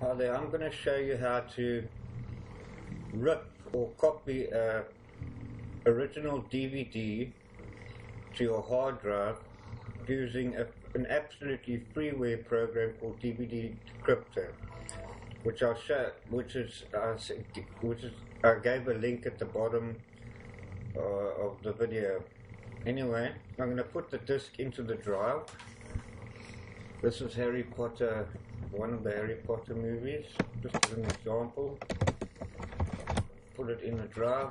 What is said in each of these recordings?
Hi there, I'm going to show you how to rip or copy a original DVD to your hard drive using an absolutely freeware program called DVD Decrypter, which I'll show, I gave a link at the bottom of the video. Anyway, I'm going to put the disc into the drive. This is Harry Potter, one of the Harry Potter movies, just as an example. Put it in the drive.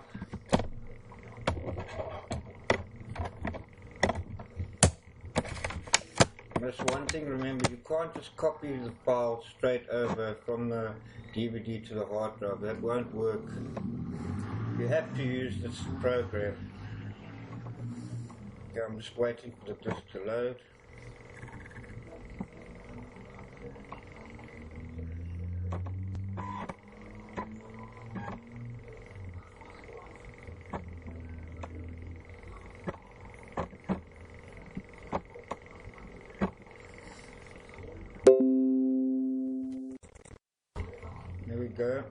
That's one thing, remember, you can't just copy the file straight over from the DVD to the hard drive. That won't work. You have to use this program. Okay, I'm just waiting for the disc to load. There we go,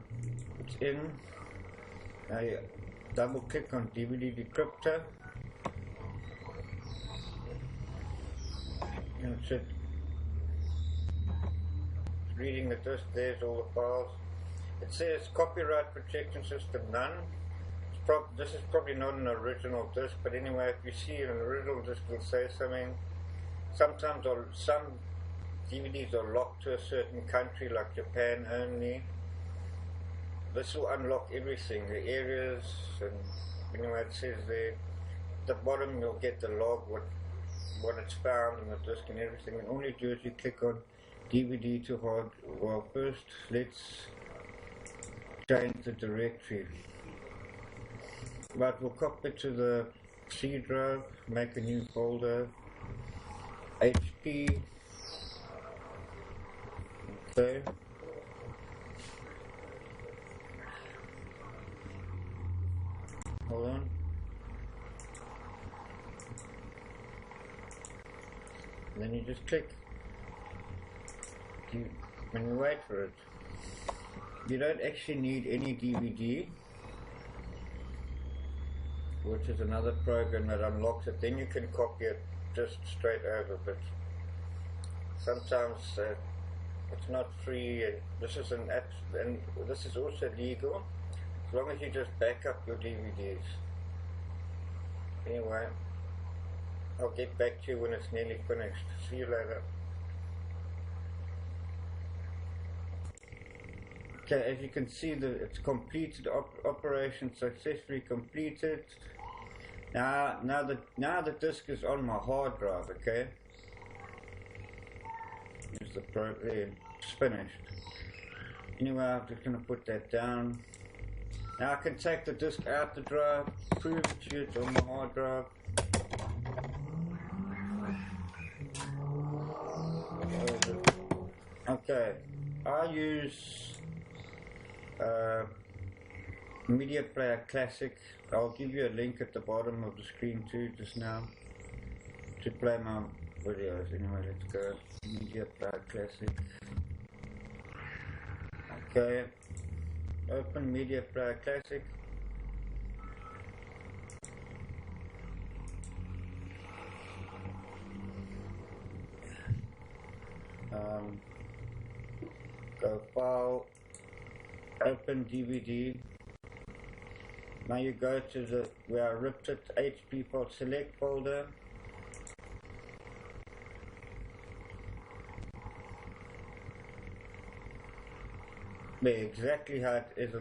it's in. Now you double click on DVD Decrypter. And it's reading the disk, there's all the files. It says copyright protection system none. This is probably not an original disk, but anyway, if you see an original disk, it'll say something. Sometimes some DVDs are locked to a certain country, like Japan only. This will unlock everything, the areas, and anyway, it says there at the bottom you'll get the log, what it's found in the disk and everything. And all you do is you click on DVD to hard. Well, first let's change the directory. But we'll copy it to the C drive, make a new folder, HP. Okay. Hold on. And then you just click. When you wait for it, you don't actually need any DVD, which is another program that unlocks it. Then you can copy it just straight over. But sometimes it's not free. And this is an app, and this is also legal. As long as you just back up your DVDs. Anyway, I'll get back to you when it's nearly finished. See you later. Okay, as you can see, it's completed. Operation successfully completed. Now the disk is on my hard drive. Okay, here's the program. It's finished. Anyway, I'm just going to put that down. Now I can take the disk out the drive, prove it to you, it's on the hard drive. Okay, I use Media Player Classic. I'll give you a link at the bottom of the screen too just now to play my videos. Anyway, let's go. Media Player Classic. Okay. Open Media Player Classic. Go File, Open DVD. Now you go to where I ripped it, HP file, select folder. There, exactly how it is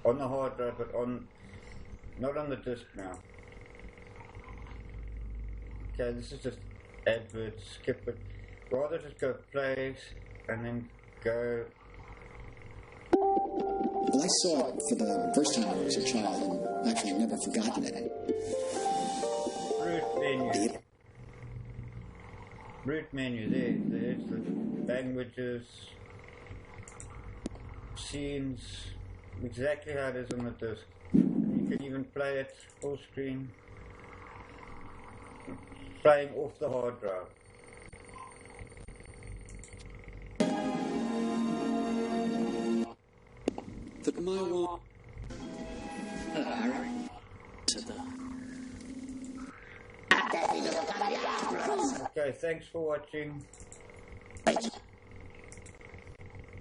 on the hard drive, but not on the disk now. Okay, this is just adverts, skip it. Rather just go place and then go. Well, I saw it for the first time when I was a child and actually never forgotten it. Root menu. Root menu, there's the languages. Scenes, exactly how it is on the disc. You can even play it full screen, playing off the hard drive. that my one... Okay, thanks for watching.